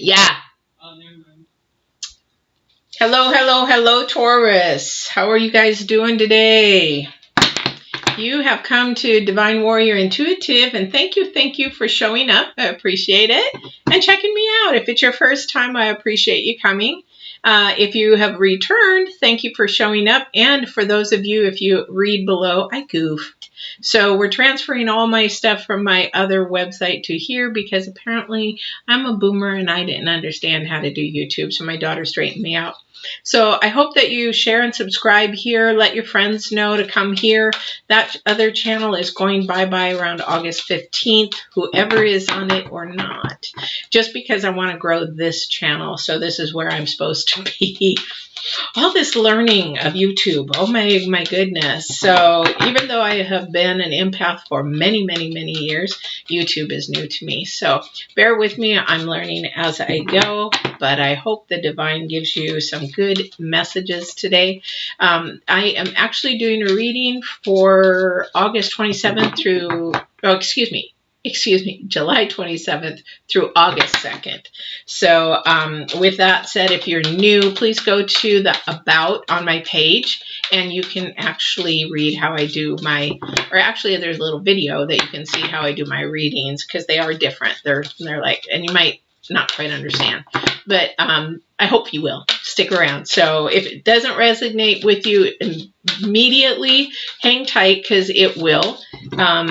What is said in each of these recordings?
Yeah. Hello, hello, hello, Taurus. How are you guys doing today? You have come to Divine Warrior Intuitive, and thank you for showing up. I appreciate it. And checking me out. If it's your first time, I appreciate you coming. If you have returned, thank you for showing up. And for those of you, if you read below, I goof. So we're transferring all my stuff from my other website to here because apparently I'm a boomer and I didn't understand how to do YouTube. So my daughter straightened me out. So I hope that you share and subscribe here. Let your friends know to come here. That other channel is going bye-bye around August 15th, whoever is on it or not, just because I want to grow this channel. So this is where I'm supposed to be. All this learning of YouTube, oh my goodness. So even though I have been an empath for many years, YouTube is new to me. So bear with me, I'm learning as I go, but I hope the divine gives you some good messages today. I am actually doing a reading for August 27th through, July 27th through August 2nd. So with that said, if you're new, please go to the About on my page, and you can actually read how I do my, or actually there's a little video that you can see how I do my readings, because they are different. They're like, and you might not quite understand, but I hope you will stick around. So if it doesn't resonate with you immediately, hang tight, because it will.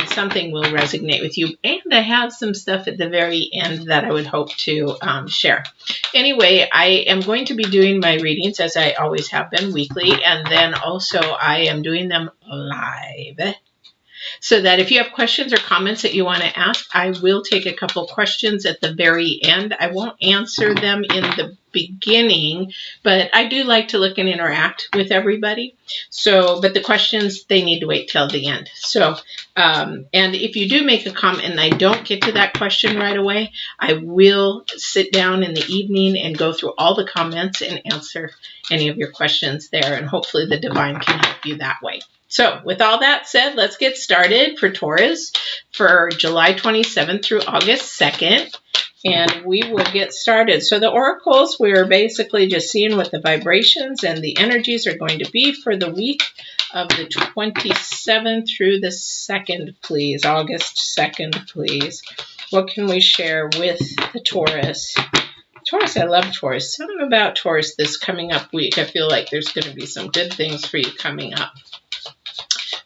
Something will resonate with you. And I have some stuff at the very end that I would hope to share. Anyway, I am going to be doing my readings as I always have been, weekly. And then also I am doing them live. So that if you have questions or comments that you want to ask, I will take a couple questions at the very end. I won't answer them in the beginning, but I do like to look and interact with everybody. So, but the questions, they need to wait till the end. So, and if you do make a comment and I don't get to that question right away, I will sit down in the evening and go through all the comments and answer any of your questions there. And hopefully the divine can help you that way. So with all that said, let's get started for Taurus for July 27th through August 2nd. And we will get started. So the oracles, we're basically just seeing what the vibrations and the energies are going to be for the week of the 27th through the 2nd, please. August 2nd, please. What can we share with the Taurus? Taurus, I love Taurus. Something about Taurus this coming up week. I feel like there's going to be some good things for you coming up.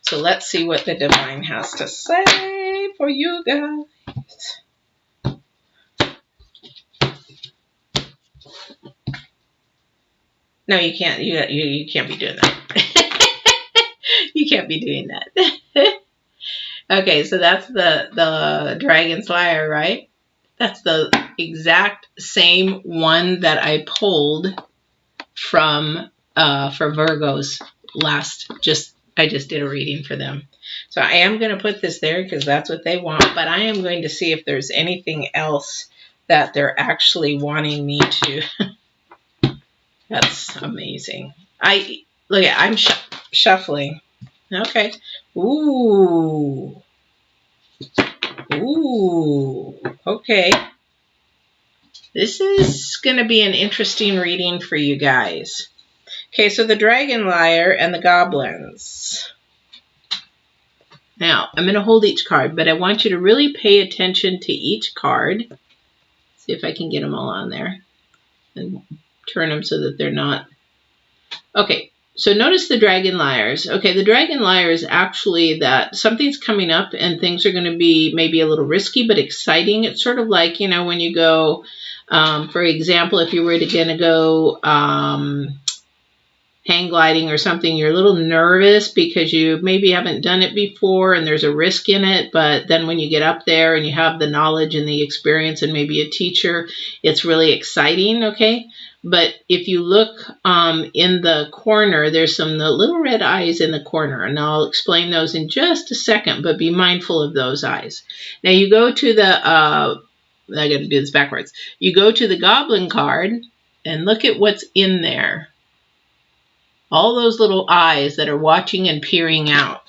So let's see what the divine has to say for you guys. No, you can't. You can't be doing that. You can't be doing that. Okay, so that's the Dragon's Lyre, right? That's the exact same one that I pulled from for Virgos I just did a reading for them. So I am going to put this there because that's what they want, but I am going to see if there's anything else that they're actually wanting me to. That's amazing. I'm shuffling. Okay. Ooh. Ooh. Okay. This is going to be an interesting reading for you guys. Okay, so the Dragon Lyre and the Goblins. Now, I'm going to hold each card, but I want you to really pay attention to each card. See if I can get them all on there. And turn them so that they're not... Okay, so notice the Dragon Lyres. Okay, the Dragon Lyre is actually that something's coming up and things are going to be maybe a little risky but exciting. It's sort of like, you know, when you go, for example, if you were going to go... hang gliding or something, you're a little nervous because you maybe haven't done it before and there's a risk in it, but then when you get up there and you have the knowledge and the experience and maybe a teacher, it's really exciting, okay? But if you look in the corner, there's some little red eyes in the corner, and I'll explain those in just a second, but be mindful of those eyes. Now you go to the, I got to do this backwards. You go to the Goblin card and look at what's in there. All those little eyes that are watching and peering out.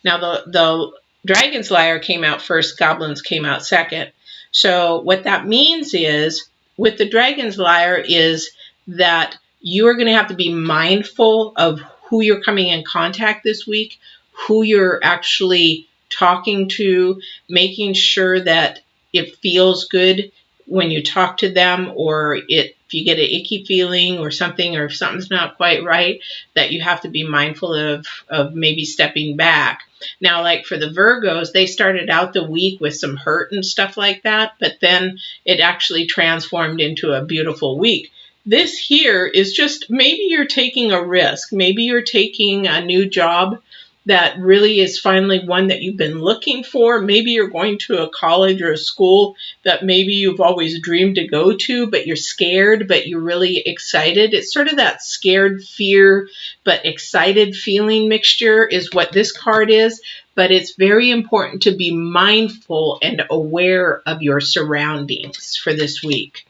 Now, the Dragon's Lyre came out first, Goblins came out second. So what that means is with the Dragon's Lyre is that you are going to have to be mindful of who you're coming in contact this week, who you're actually talking to, making sure that it feels good when you talk to them, or if you get an icky feeling or something, or if something's not quite right, that you have to be mindful of maybe stepping back. Now, like for the Virgos, they started out the week with some hurt and stuff like that, but then it actually transformed into a beautiful week. This here is just, maybe you're taking a risk. Maybe you're taking a new job that really is finally one that you've been looking for. Maybe you're going to a college or a school that maybe you've always dreamed to go to, but you're scared, but you're really excited. It's sort of that scared, fear, but excited feeling mixture is what this card is. But it's very important to be mindful and aware of your surroundings for this week.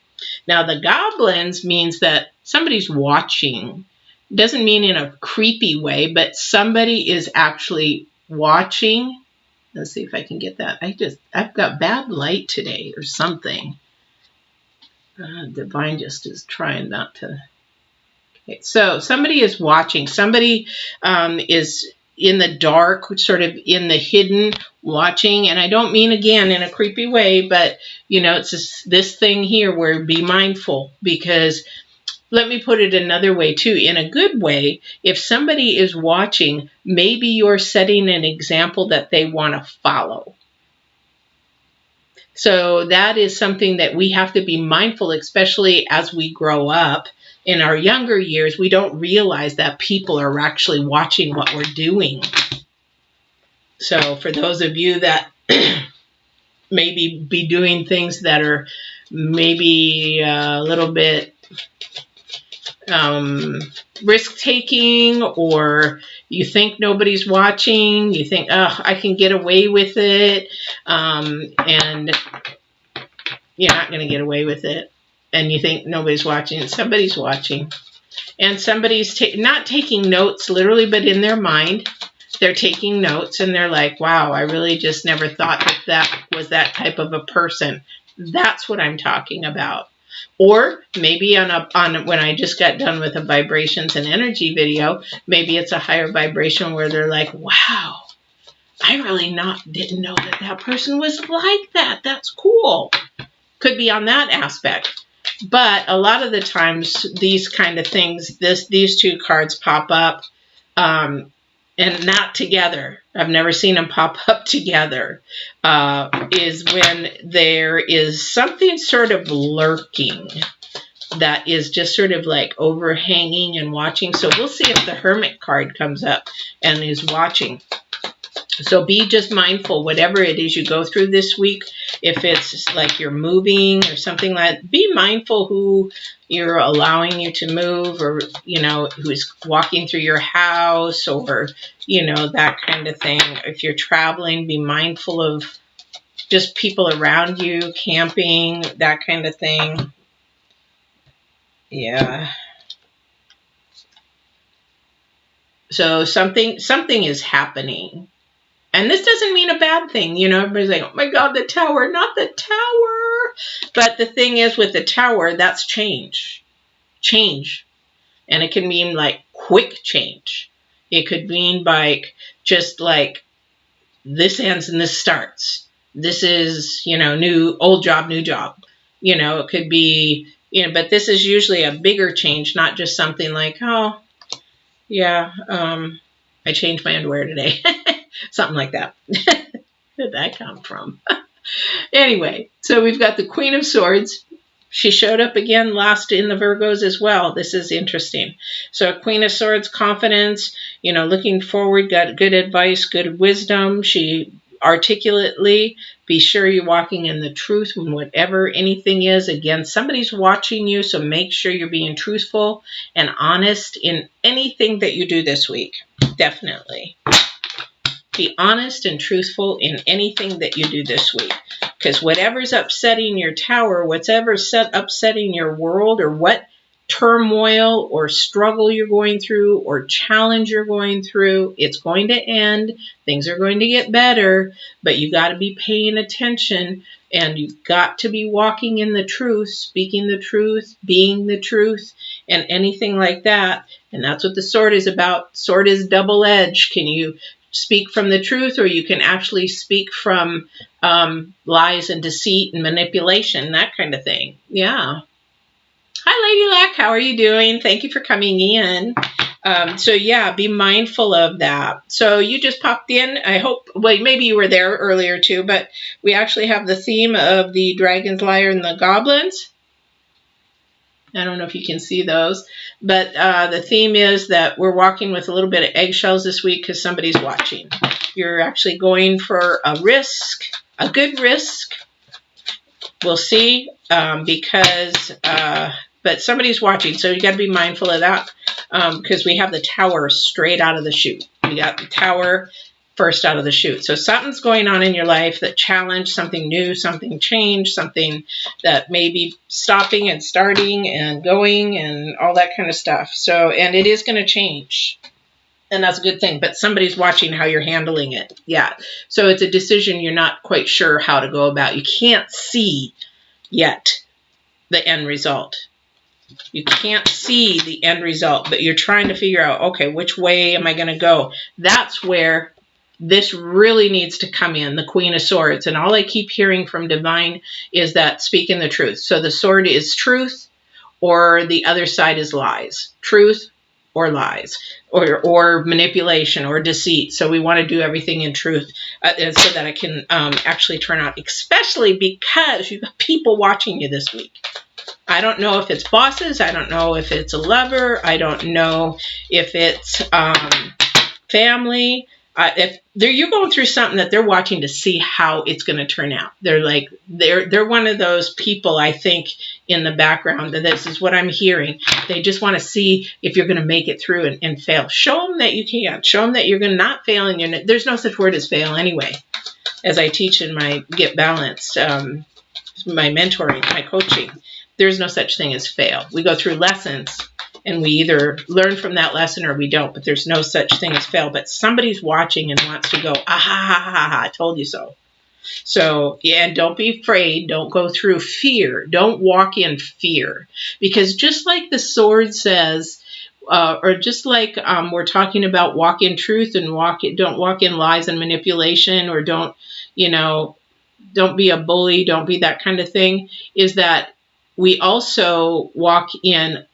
Now, the goblins means that somebody's watching. Doesn't mean in a creepy way, but somebody is actually watching. Let's see if I can get that. I've got bad light today or something. Divine just is trying not to. Okay, so somebody is watching. Somebody is in the dark, sort of in the hidden, watching. And I don't mean, again, in a creepy way, but, you know, it's this thing here where be mindful, because let me put it another way too, in a good way. If somebody is watching, maybe you're setting an example that they want to follow. So that is something that we have to be mindful, especially as we grow up. In our younger years, we don't realize that people are actually watching what we're doing. So for those of you that maybe be doing things that are maybe a little bit risk-taking, or you think nobody's watching, you think, oh, I can get away with it, and you're not going to get away with it, and you think nobody's watching. Somebody's watching, and somebody's not taking notes literally, but in their mind, they're taking notes, and they're like, wow, I really just never thought that that was that type of a person. That's what I'm talking about. Or maybe on when I just got done with a vibrations and energy video, maybe it's a higher vibration where they're like, wow, I really didn't know that that person was like that. That's cool. Could be on that aspect. But a lot of the times, these kind of things, these two cards pop up, and not together. I've never seen them pop up together, is when there is something sort of lurking that is just sort of like overhanging and watching. So we'll see if the Hermit card comes up and is watching. So be just mindful, whatever it is you go through this week, if it's like you're moving or something like that, be mindful who you're allowing you to move, or, you know, who's walking through your house, or, you know, that kind of thing. If you're traveling, be mindful of just people around you, camping, that kind of thing. Yeah. So something is happening. And this doesn't mean a bad thing. You know, everybody's like, oh my God, the tower, not the tower. But the thing is, with the tower, that's change. Change. And it can mean like quick change. It could mean like just like this ends and this starts. This is, you know, old job, new job. You know, it could be, you know, but this is usually a bigger change, not just something like, oh, yeah, I changed my underwear today. Something like that. Where did that come from? Anyway, so we've got the Queen of Swords. She showed up again last in the Virgos as well. This is interesting. So Queen of Swords, confidence, you know, looking forward, got good advice, good wisdom. She articulately, be sure you're walking in the truth in whatever anything is. Again, somebody's watching you, so make sure you're being truthful and honest in anything that you do this week. Definitely. Be honest and truthful in anything that you do this week. Because whatever's upsetting your tower, whatever's upsetting your world, or what turmoil or struggle you're going through or challenge you're going through, it's going to end. Things are going to get better, but you got to be paying attention, and you've got to be walking in the truth, speaking the truth, being the truth, and anything like that. And that's what the sword is about. Sword is double-edged. Can you speak from the truth, or you can actually speak from lies and deceit and manipulation, that kind of thing. Yeah. Hi, Lady Luck. How are you doing? Thank you for coming in. So yeah, be mindful of that. So you just popped in. I hope, well, maybe you were there earlier too, but we actually have the theme of the dragons, liar, and the goblins. I don't know if you can see those, but the theme is that we're walking with a little bit of eggshells this week because somebody's watching. You're actually going for a risk, a good risk. We'll see, but somebody's watching, so you got to be mindful of that, because we have the Tower straight out of the chute. We got the Tower first out of the chute. So something's going on in your life that challenged, something new, something changed, something that may be stopping and starting and going and all that kind of stuff. So, and it is going to change. And that's a good thing, but somebody's watching how you're handling it. Yeah. So it's a decision you're not quite sure how to go about. You can't see yet the end result. You can't see the end result, but you're trying to figure out, okay, which way am I going to go? That's where this really needs to come in, the Queen of Swords. And all I keep hearing from Divine is that speaking the truth. So the sword is truth, or the other side is lies. Truth or lies, or manipulation or deceit. So we want to do everything in truth, so that it can actually turn out, especially because you've got people watching you this week. I don't know if it's bosses. I don't know if it's a lover. I don't know if it's family. If you're going through something that they're watching to see how it's going to turn out. They're one of those people, I think, in the background. And this is what I'm hearing. They just want to see if you're going to make it through and fail. Show them that you can. Show them that you're going to not fail. And there's no such word as fail anyway. As I teach in my Get Balanced, my mentoring, my coaching, there's no such thing as fail. We go through lessons, and we either learn from that lesson or we don't, but there's no such thing as fail. But somebody's watching and wants to go, ah, ha, ha, ha, ha, I told you so. So, yeah, don't be afraid. Don't go through fear. Don't walk in fear. Because just like the sword says, or just like we're talking about walk in truth and don't walk in lies and manipulation, or don't be a bully, don't be that kind of thing, is that we also walk in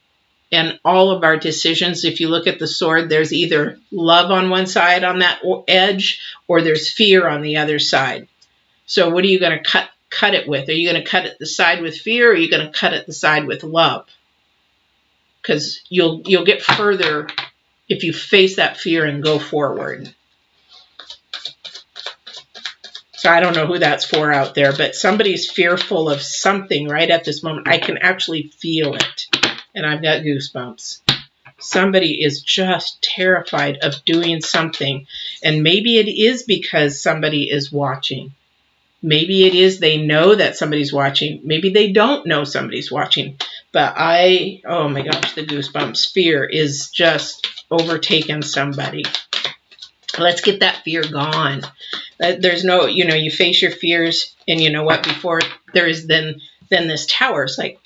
all of our decisions. If you look at the sword, there's either love on one side on that edge, or there's fear on the other side. So what are you going to cut it with? Are you going to cut it the side with fear, or are you going to cut it the side with love? Because you'll get further if you face that fear and go forward. So I don't know who that's for out there, but somebody's fearful of something right at this moment. I can actually feel it, and I've got goosebumps. Somebody is just terrified of doing something, and maybe it is because somebody is watching. Maybe it is they know that somebody's watching. Maybe they don't know somebody's watching. But oh my gosh, the goosebumps. Fear is just overtaken somebody. Let's get that fear gone. There's no, you face your fears, and you know what? Before there is then this Tower. It's like,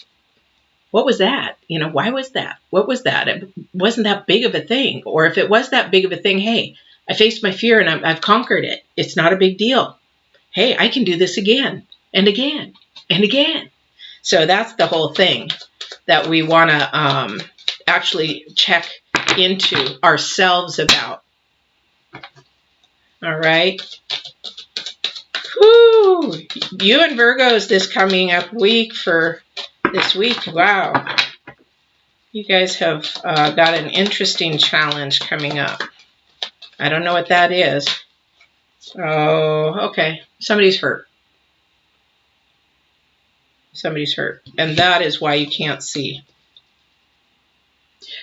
what was that? Why was that? What was that? It wasn't that big of a thing. Or if it was that big of a thing, hey, I faced my fear and I've conquered it. It's not a big deal. Hey, I can do this again and again and again. So that's the whole thing that we want to actually check into ourselves about. All right. Whew. You and Virgos this coming up week for this week. Wow. You guys have got an interesting challenge coming up. I don't know what that is. Oh, okay. Somebody's hurt. Somebody's hurt. And that is why you can't see.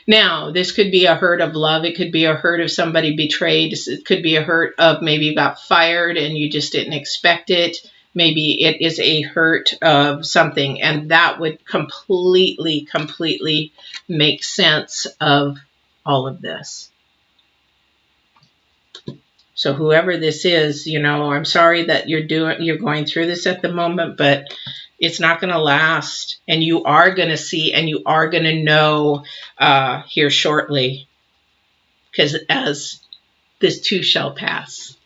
Now, this could be a hurt of love. It could be a hurt of somebody betrayed. It could be a hurt of maybe you got fired and you just didn't expect it. Maybe it is a hurt of something, and that would completely make sense of all of this. So whoever this is, you know, I'm sorry that you're going through this at the moment, but it's not going to last, and you are going to see, and you are going to know here shortly, because as this too shall pass.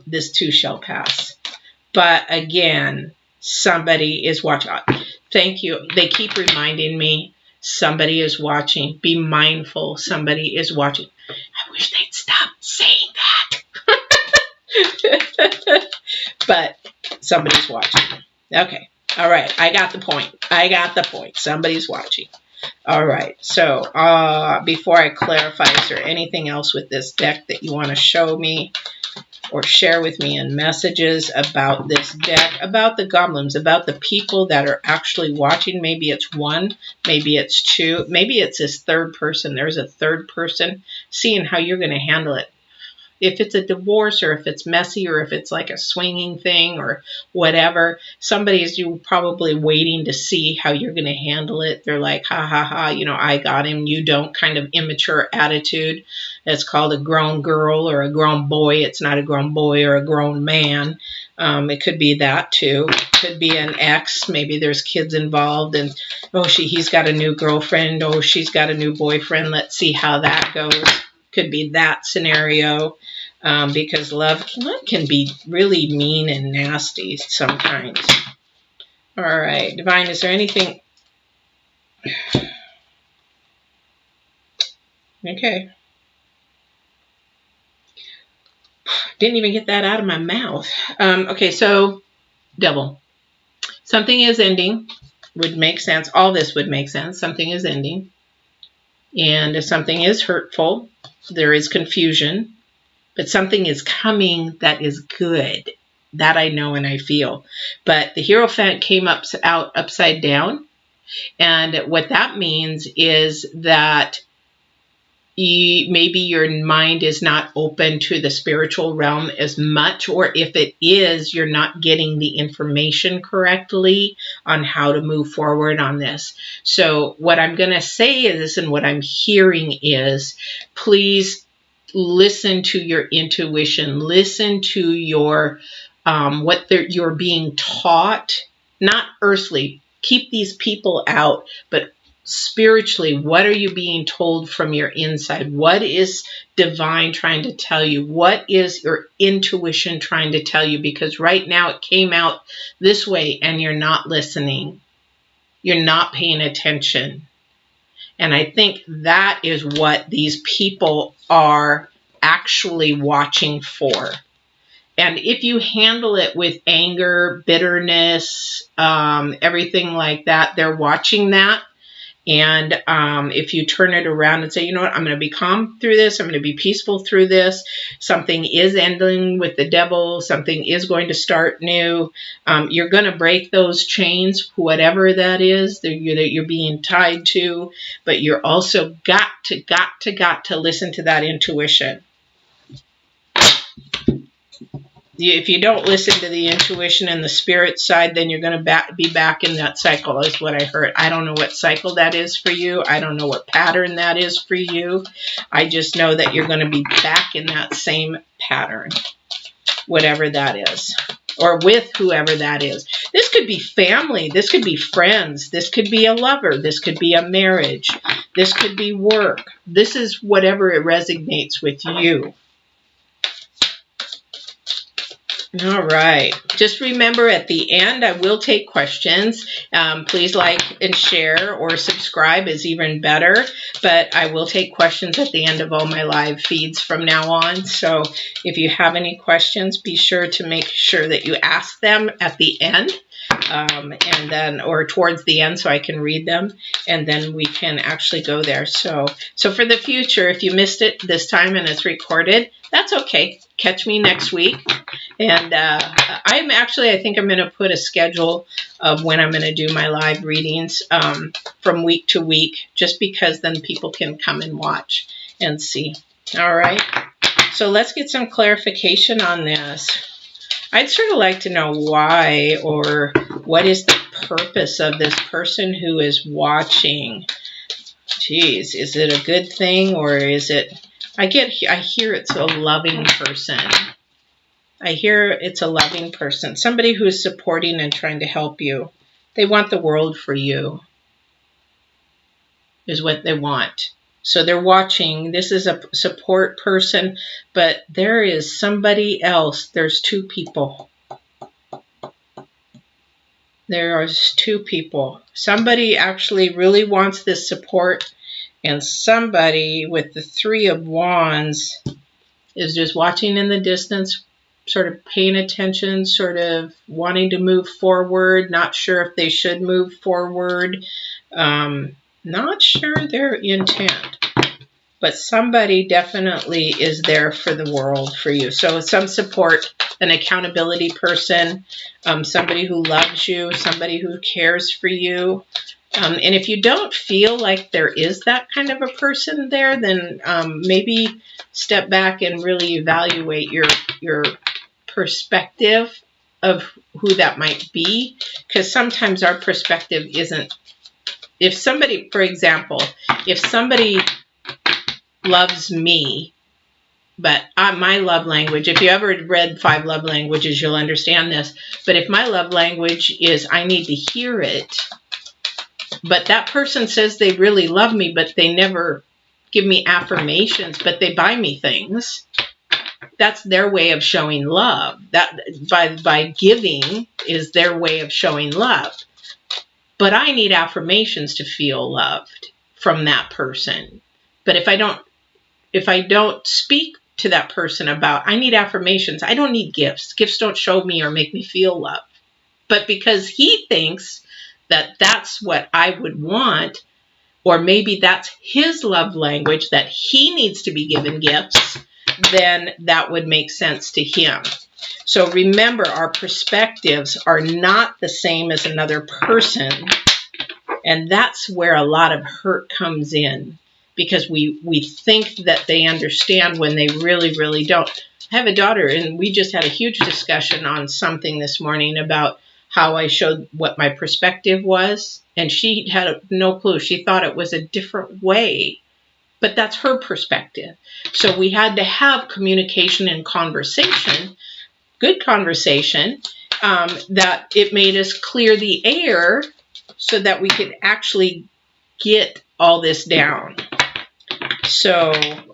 This too shall pass. But again, somebody is watching. Thank you. They keep reminding me, somebody is watching. Be mindful. Somebody is watching. I wish they'd stop saying that. But somebody's watching. Okay. All right. I got the point. I got the point. Somebody's watching. All right. So before I clarify, is there anything else with this deck that you want to show me or share with me in messages about this deck, about the goblins, about the people that are actually watching? Maybe it's one, maybe it's two, maybe it's this third person. There's a third person, seeing how you're going to handle it. If it's a divorce, or if it's messy, or if it's like a swinging thing or whatever, somebody's probably waiting to see how you're going to handle it. They're like, ha, ha, ha, you know, I got him, you don't, kind of immature attitude. It's called a grown girl or a grown boy. It's not a grown boy or a grown man. It could be that too. It could be an ex. Maybe there's kids involved, and oh, he's got a new girlfriend. Oh, she's got a new boyfriend. Let's see how that goes. Could be that scenario, because love can be really mean and nasty sometimes. All right, Divine, is there anything? Okay. Didn't even get that out of my mouth. Okay, so Devil. Something is ending. Would make sense. All this would make sense. Something is ending. And if something is hurtful, there is confusion, but something is coming that is good. That I know and I feel. But the Hierophant came out upside down. And what that means is that maybe your mind is not open to the spiritual realm as much, or if it is, you're not getting the information correctly on how to move forward on this. So what I'm going to say is, and what I'm hearing is, please listen to your intuition, listen to your what you're being taught, not earthly. Keep these people out, but spiritually, what are you being told from your inside? What is divine trying to tell you? What is your intuition trying to tell you? Because right now it came out this way and you're not listening. You're not paying attention. And I think that is what these people are actually watching for. And if you handle it with anger, bitterness, everything like that, they're watching that. And if you turn it around and say, you know what, I'm going to be calm through this, I'm going to be peaceful through this, something is ending with the devil, something is going to start new, you're going to break those chains, whatever that is that you're being tied to, but you're also got to listen to that intuition. If you don't listen to the intuition and the spirit side, then you're going to be back in that cycle, is what I heard. I don't know what cycle that is for you. I don't know what pattern that is for you. I just know that you're going to be back in that same pattern, whatever that is, or with whoever that is. This could be family. This could be friends. This could be a lover. This could be a marriage. This could be work. This is whatever it resonates with you. All right. Just remember, at the end, I will take questions. Please like and share, or subscribe is even better. But I will take questions at the end of all my live feeds from now on. So if you have any questions, be sure to make sure that you ask them at the end. And then, or towards the end, so I can read them, and then we can actually go there. So for the future, if you missed it this time and it's recorded, that's okay. Catch me next week. And I think I'm going to put a schedule of when I'm going to do my live readings from week to week, just because then people can come and watch and see. All right. So let's get some clarification on this. I'd sort of like to know why, or what is the purpose of this person who is watching. Geez, is it a good thing, or is it, I hear it's a loving person. I hear it's a loving person, somebody who is supporting and trying to help you. They want the world for you, is what they want. So they're watching. This is a support person, but there is somebody else. There's two people. There are two people. Somebody actually really wants this support, and somebody with the Three of Wands is just watching in the distance, sort of paying attention, sort of wanting to move forward, not sure if they should move forward, not sure their intent. But somebody definitely is there for the world, for you. So some support, an accountability person, somebody who loves you, somebody who cares for you. And if you don't feel like there is that kind of a person there, then maybe step back and really evaluate your perspective of who that might be. Because sometimes our perspective isn't, if somebody, for example, if somebody loves me, but my love language, if you ever read 5 love languages, you'll understand this. But if my love language is I need to hear it, but that person says they really love me, but they never give me affirmations, but they buy me things, that's their way of showing love. That by giving is their way of showing love. But I need affirmations to feel loved from that person. But if I don't speak to that person about, I need affirmations. I don't need gifts. Gifts don't show me or make me feel loved. But because he thinks that that's what I would want, or maybe that's his love language, that he needs to be given gifts, then that would make sense to him. So remember, our perspectives are not the same as another person. And that's where a lot of hurt comes in. Because we think that they understand when they really, really don't. I have a daughter, and we just had a huge discussion on something this morning about how I showed what my perspective was. And she had no clue. She thought it was a different way. But that's her perspective. So we had to have communication and conversation, good conversation, that it made us clear the air so that we could actually get all this down. So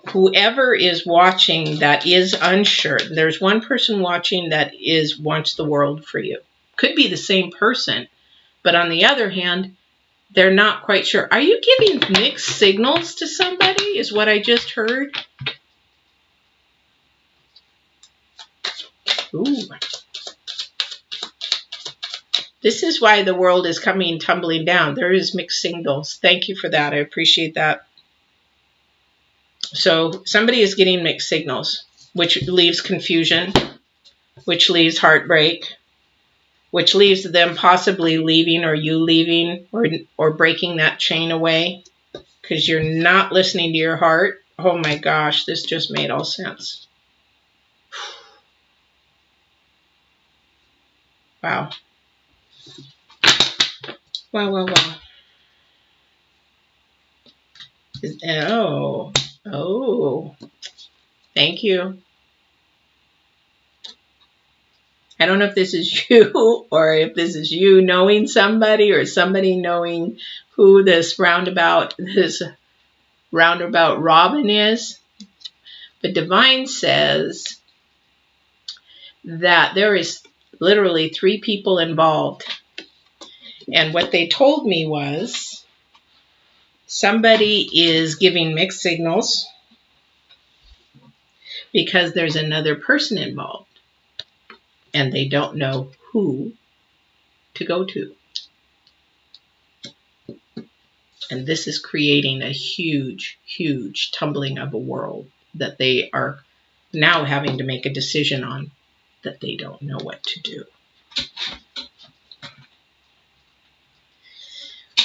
whoever is watching that is unsure, there's one person watching that wants the world for you. Could be the same person, but on the other hand, they're not quite sure. Are you giving mixed signals to somebody, is what I just heard? Ooh. This is why the world is coming tumbling down. There is mixed signals. Thank you for that. I appreciate that. So somebody is getting mixed signals, which leaves confusion, which leaves heartbreak, which leaves them possibly leaving, or you leaving, or breaking that chain away because you're not listening to your heart. Oh my gosh, this just made all sense. Wow. Wow, wow, wow. Oh, thank you. I don't know if this is you, or if this is you knowing somebody, or somebody knowing who this roundabout Robin is. But Divine says that there is literally 3 people involved. And what they told me was somebody is giving mixed signals because there's another person involved and they don't know who to go to. And this is creating a huge, huge tumbling of a world that they are now having to make a decision on, that they don't know what to do.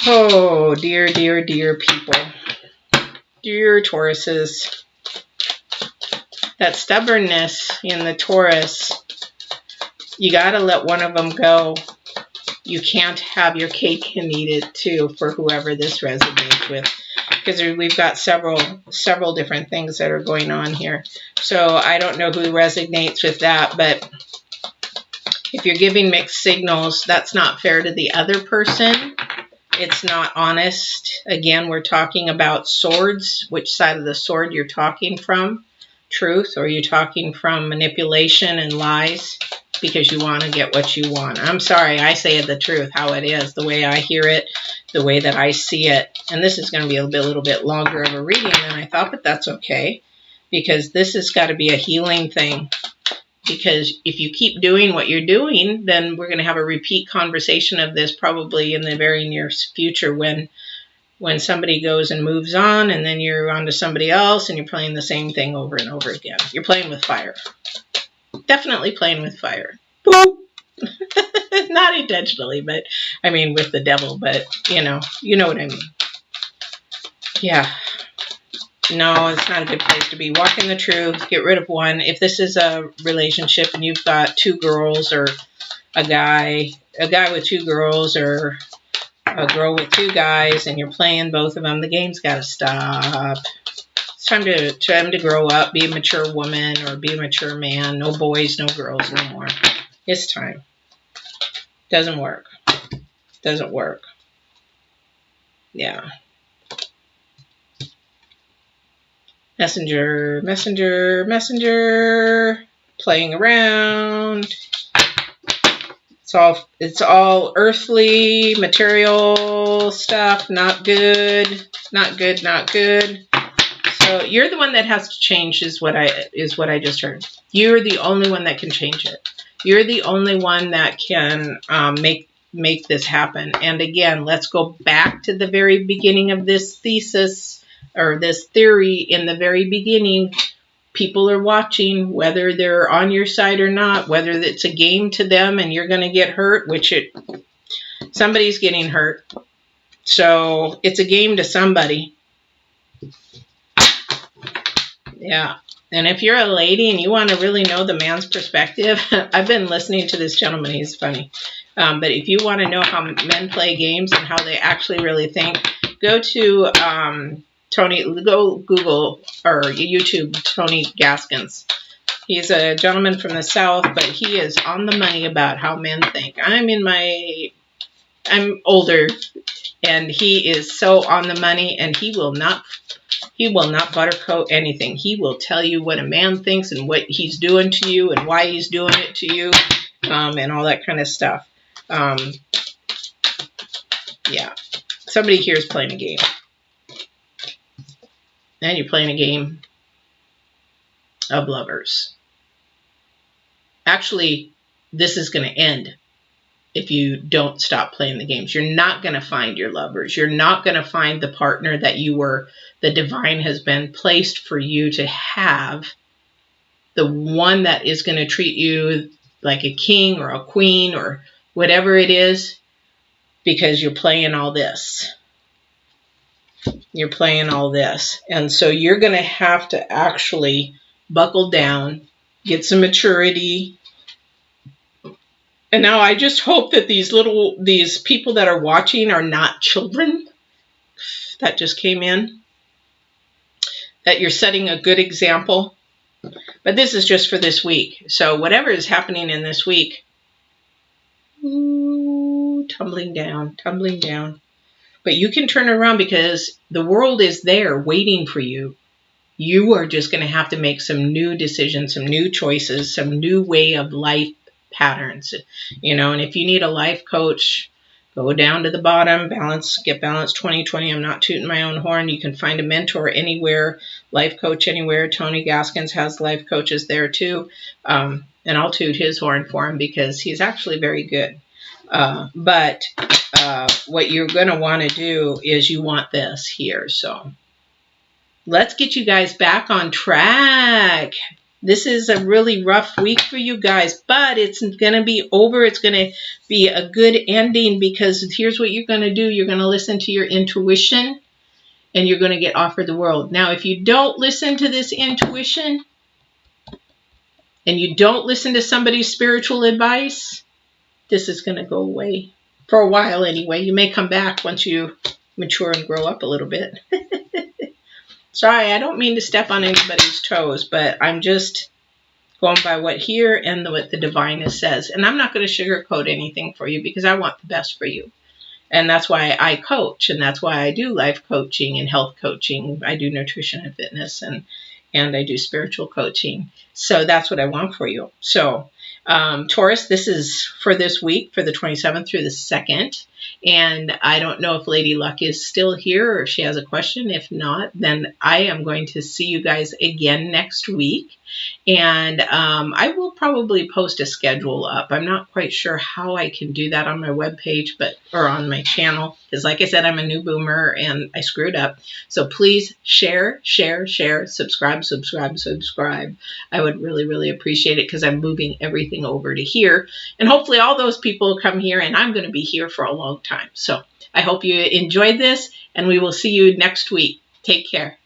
Oh, dear, dear, dear people. Dear Tauruses. That stubbornness in the Taurus You got to let one of them go. You can't have your cake and eat it too, for whoever this resonates with, because we've got several different things that are going on here. So I don't know who resonates with that, but if you're giving mixed signals, that's not fair to the other person. It's not honest. Again, we're talking about swords. Which side of the sword you're talking from? Truth, or you're talking from manipulation and lies because you want to get what you want. I'm sorry, I say the truth, how it is, the way I hear it, the way that I see it. And this is going to be a little bit longer of a reading than I thought, but that's okay, because this has got to be a healing thing. Because if you keep doing what you're doing, then we're going to have a repeat conversation of this probably in the very near future, when somebody goes and moves on, and then you're on to somebody else, and you're playing the same thing over and over again. You're playing with fire. Definitely playing with fire. Boop. Not intentionally, but I mean with the devil, but you know what I mean. Yeah. No, it's not a good place to be. Walk in the truth. Get rid of one. If this is a relationship and you've got two girls, or a guy with two girls, or a girl with two guys, and you're playing both of them, the game's got to stop. It's time to grow up, be a mature woman or be a mature man. No boys, no girls no more. It's time. Doesn't work. Doesn't work. Yeah. Messenger, messenger, messenger. Playing around. It's all earthly, material stuff. Not good. Not good, not good. So you're the one that has to change, is what I just heard. You're the only one that can change it. You're the only one that can make this happen. And again, let's go back to the very beginning of this thesis, or this theory. In the very beginning, people are watching, whether they're on your side or not, whether it's a game to them and you're going to get hurt, somebody's getting hurt. So it's a game to somebody. Yeah. And if you're a lady and you want to really know the man's perspective, I've been listening to this gentleman. He's funny. But if you want to know how men play games and how they actually really think, go to go Google or YouTube Tony Gaskins. He's a gentleman from the South, but he is on the money about how men think. I'm older, and he is so on the money, and he will not buttercoat anything. He will tell you what a man thinks and what he's doing to you and why he's doing it to you, and all that kind of stuff. Yeah. Somebody here is playing a game. And you're playing a game of lovers. Actually, this is going to end if you don't stop playing the games. You're not going to find your lovers. You're not going to find the partner that the divine has been placed for you to have. The one that is going to treat you like a king or a queen or whatever it is, because you're playing all this. You're playing all this. And so you're going to have to actually buckle down, get some maturity. And now I just hope that these people that are watching are not children. That just came in. That you're setting a good example. But this is just for this week. So whatever is happening in this week, tumbling down, tumbling down. But you can turn around, because the world is there waiting for you. You are just going to have to make some new decisions, some new choices, some new way of life patterns. And if you need a life coach, go down to the bottom, get Balance 2020. I'm not tooting my own horn. You can find a mentor anywhere, life coach anywhere. Tony Gaskins has life coaches there too. And I'll toot his horn for him, because he's actually very good. But what you're going to want to do is you want this here. So let's get you guys back on track. This is a really rough week for you guys, but it's going to be over. It's going to be a good ending, because here's what you're going to do. You're going to listen to your intuition, and you're going to get offered the world. Now, if you don't listen to this intuition, and you don't listen to somebody's spiritual advice, this is going to go away. For a while anyway. You may come back once you mature and grow up a little bit. Sorry, I don't mean to step on anybody's toes, but I'm just going by what here and what the divinest says. And I'm not going to sugarcoat anything for you because I want the best for you. And that's why I coach, and that's why I do life coaching and health coaching. I do nutrition and fitness, and I do spiritual coaching. So that's what I want for you. So Taurus, this is for this week, for the 27th through the 2nd. And I don't know if Lady Luck is still here or if she has a question. If not, then I am going to see you guys again next week. And I will probably post a schedule up. I'm not quite sure how I can do that on my webpage, or on my channel. Because like I said, I'm a new boomer and I screwed up. So please share, share, share, subscribe, subscribe, subscribe. I would really, really appreciate it because I'm moving everything over to here. And hopefully all those people come here, and I'm going to be here for a long time. So I hope you enjoyed this, and we will see you next week. Take care.